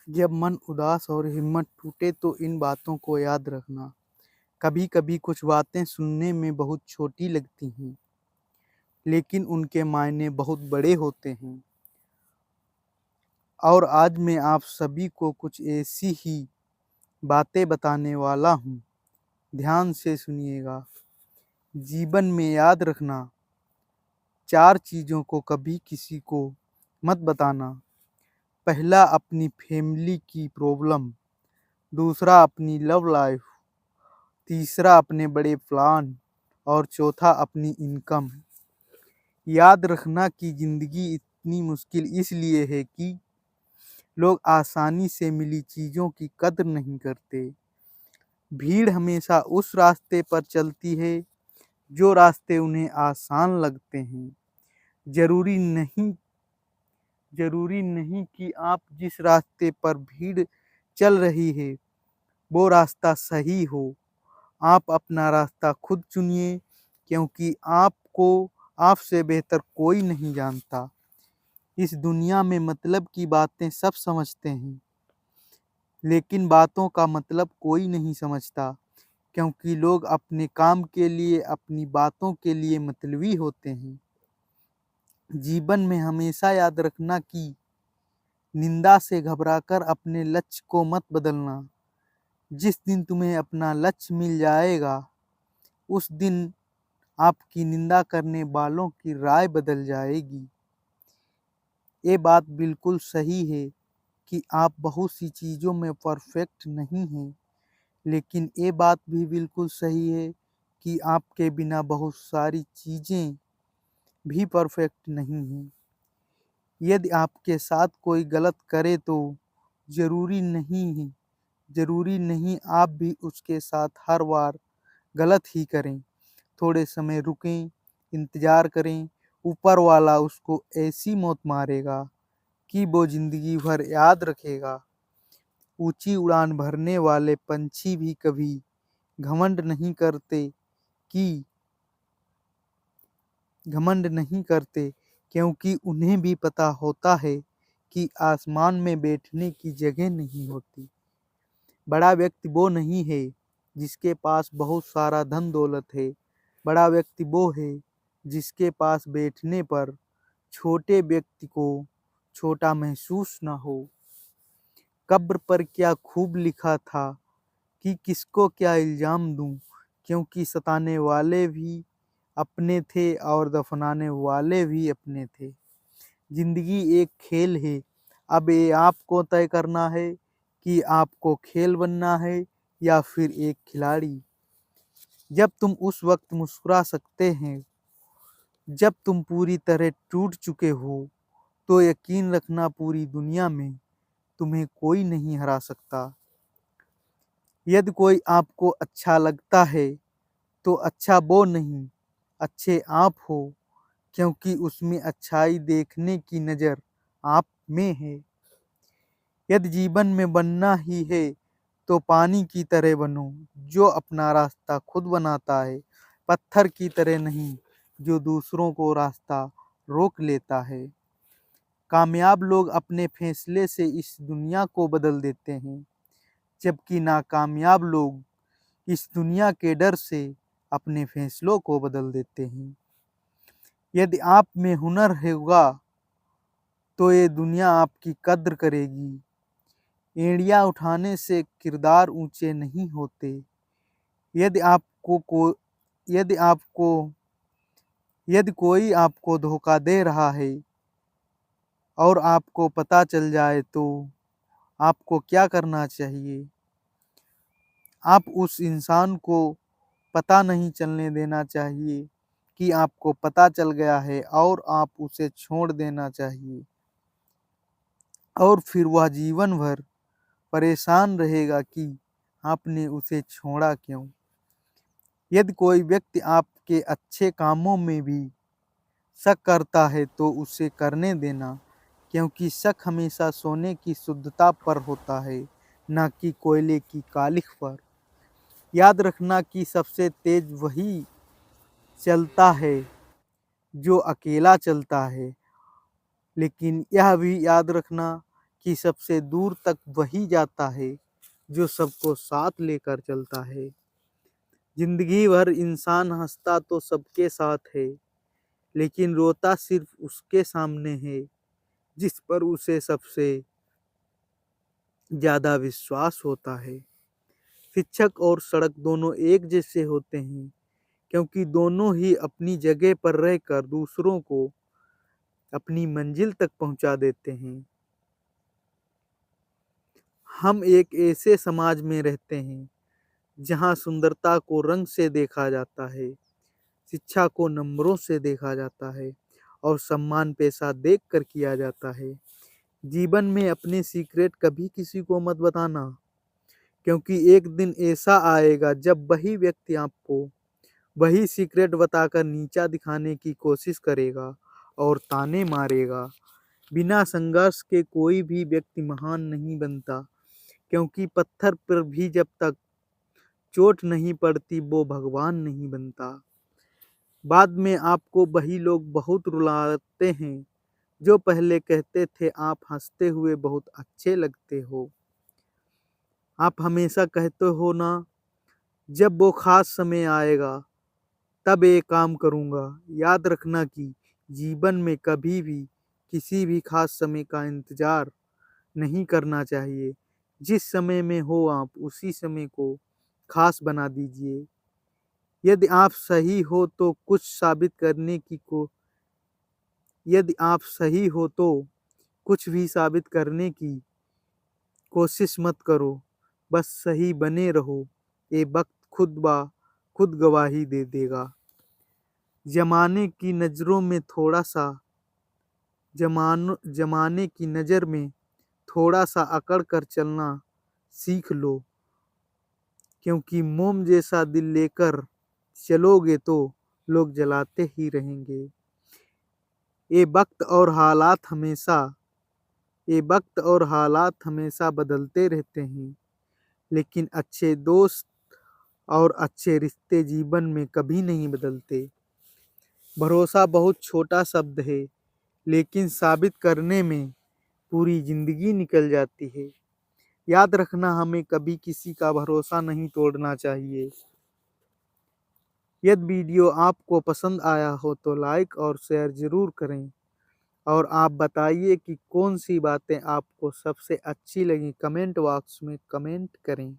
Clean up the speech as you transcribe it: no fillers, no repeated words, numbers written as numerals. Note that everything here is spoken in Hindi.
जब मन उदास और हिम्मत टूटे तो इन बातों को याद रखना। कभी कभी कुछ बातें सुनने में बहुत छोटी लगती हैं, लेकिन उनके मायने बहुत बड़े होते हैं। और आज मैं आप सभी को कुछ ऐसी ही बातें बताने वाला हूँ। ध्यान से सुनिएगा। जीवन में याद रखना, 4 चीज़ों को कभी किसी को मत बताना। पहला, अपनी फैमिली की प्रॉब्लम। दूसरा, अपनी लव लाइफ। तीसरा, अपने बड़े प्लान। और चौथा, अपनी इनकम। याद रखना कि ज़िंदगी इतनी मुश्किल इसलिए है कि लोग आसानी से मिली चीज़ों की कद्र नहीं करते। भीड़ हमेशा उस रास्ते पर चलती है जो रास्ते उन्हें आसान लगते हैं। ज़रूरी नहीं ज़रूरी नहीं कि आप जिस रास्ते पर भीड़ चल रही है वो रास्ता सही हो। आप अपना रास्ता खुद चुनिए, क्योंकि आपको आपसे बेहतर कोई नहीं जानता। इस दुनिया में मतलब की बातें सब समझते हैं, लेकिन बातों का मतलब कोई नहीं समझता, क्योंकि लोग अपने काम के लिए, अपनी बातों के लिए मतलबी होते हैं। जीवन में हमेशा याद रखना कि निंदा से घबराकर अपने लक्ष्य को मत बदलना। जिस दिन तुम्हें अपना लक्ष्य मिल जाएगा, उस दिन आपकी निंदा करने वालों की राय बदल जाएगी। ये बात बिल्कुल सही है कि आप बहुत सी चीज़ों में परफेक्ट नहीं हैं, लेकिन ये बात भी बिल्कुल सही है कि आपके बिना बहुत सारी चीज़ें भी परफेक्ट नहीं हैं। यदि आपके साथ कोई गलत करे तो ज़रूरी नहीं है ज़रूरी नहीं आप भी उसके साथ हर बार गलत ही करें। थोड़े समय रुकें, इंतज़ार करें। ऊपर वाला उसको ऐसी मौत मारेगा कि वो ज़िंदगी भर याद रखेगा। ऊंची उड़ान भरने वाले पंछी भी कभी घमंड नहीं करते कि घमंड नहीं करते, क्योंकि उन्हें भी पता होता है कि आसमान में बैठने की जगह नहीं होती। बड़ा व्यक्ति वो नहीं है जिसके पास बहुत सारा धन दौलत है। बड़ा व्यक्ति वो है जिसके पास बैठने पर छोटे व्यक्ति को छोटा महसूस न हो। कब्र पर क्या खूब लिखा था कि किसको क्या इल्ज़ाम दूँ, क्योंकि सताने वाले भी अपने थे और दफनाने वाले भी अपने थे। ज़िंदगी एक खेल है, अब ये आपको तय करना है कि आपको खेल बनना है या फिर एक खिलाड़ी। जब तुम उस वक्त मुस्कुरा सकते हैं जब तुम पूरी तरह टूट चुके हो, तो यकीन रखना पूरी दुनिया में तुम्हें कोई नहीं हरा सकता। यदि कोई आपको अच्छा लगता है तो अच्छा वो नहीं, अच्छे आप हो, क्योंकि उसमें अच्छाई देखने की नज़र आप में है। यदि जीवन में बनना ही है तो पानी की तरह बनो, जो अपना रास्ता खुद बनाता है, पत्थर की तरह नहीं जो दूसरों को रास्ता रोक लेता है। कामयाब लोग अपने फैसले से इस दुनिया को बदल देते हैं, जबकि नाकामयाब लोग इस दुनिया के डर से अपने फैसलों को बदल देते हैं। यदि आप में हुनर होगा तो ये दुनिया आपकी कद्र करेगी। एड़ियाँ उठाने से किरदार ऊंचे नहीं होते। यदि आपको को यदि आपको यदि कोई आपको धोखा दे रहा है और आपको पता चल जाए तो आपको क्या करना चाहिए? आप उस इंसान को पता नहीं चलने देना चाहिए कि आपको पता चल गया है, और आप उसे छोड़ देना चाहिए, और फिर वह जीवन भर परेशान रहेगा कि आपने उसे छोड़ा क्यों। यदि कोई व्यक्ति आपके अच्छे कामों में भी शक करता है तो उसे करने देना, क्योंकि शक हमेशा सोने की शुद्धता पर होता है, न कि कोयले की कालिख पर। याद रखना कि सबसे तेज वही चलता है जो अकेला चलता है, लेकिन यह भी याद रखना कि सबसे दूर तक वही जाता है जो सबको साथ लेकर चलता है। जिंदगी भर इंसान हंसता तो सबके साथ है, लेकिन रोता सिर्फ उसके सामने है जिस पर उसे सबसे ज्यादा विश्वास होता है। शिक्षक और सड़क दोनों एक जैसे होते हैं, क्योंकि दोनों ही अपनी जगह पर रहकर दूसरों को अपनी मंजिल तक पहुंचा देते हैं। हम एक ऐसे समाज में रहते हैं जहां सुंदरता को रंग से देखा जाता है, शिक्षा को नंबरों से देखा जाता है और सम्मान पैसा देखकर किया जाता है। जीवन में अपने सीक्रेट कभी किसी को मत बताना, क्योंकि एक दिन ऐसा आएगा जब वही व्यक्ति आपको वही सीक्रेट बताकर नीचा दिखाने की कोशिश करेगा और ताने मारेगा। बिना संघर्ष के कोई भी व्यक्ति महान नहीं बनता, क्योंकि पत्थर पर भी जब तक चोट नहीं पड़ती वो भगवान नहीं बनता। बाद में आपको वही लोग बहुत रुलाते हैं जो पहले कहते थे आप हंसते हुए बहुत अच्छे लगते हो। आप हमेशा कहते हो ना, जब वो खास समय आएगा तब ये काम करूँगा। याद रखना कि जीवन में कभी भी किसी भी खास समय का इंतज़ार नहीं करना चाहिए। जिस समय में हो आप उसी समय को खास बना दीजिए। यदि आप सही हो तो कुछ साबित करने की को यदि आप सही हो तो कुछ भी साबित करने की कोशिश मत करो, बस सही बने रहो। ये वक्त खुद गवाही दे देगा। जमाने की नज़रों में थोड़ा सा जमाने की नज़र में थोड़ा सा अकड़ कर चलना सीख लो, क्योंकि मोम जैसा दिल लेकर चलोगे तो लोग जलाते ही रहेंगे। ये वक्त और हालात हमेशा ये वक्त और हालात हमेशा बदलते रहते हैं, लेकिन अच्छे दोस्त और अच्छे रिश्ते जीवन में कभी नहीं बदलते। भरोसा बहुत छोटा शब्द है, लेकिन साबित करने में पूरी जिंदगी निकल जाती है। याद रखना, हमें कभी किसी का भरोसा नहीं तोड़ना चाहिए। यदि वीडियो आपको पसंद आया हो तो लाइक और शेयर ज़रूर करें, और आप बताइए कि कौन सी बातें आपको सबसे अच्छी लगी। कमेंट बॉक्स में कमेंट करें।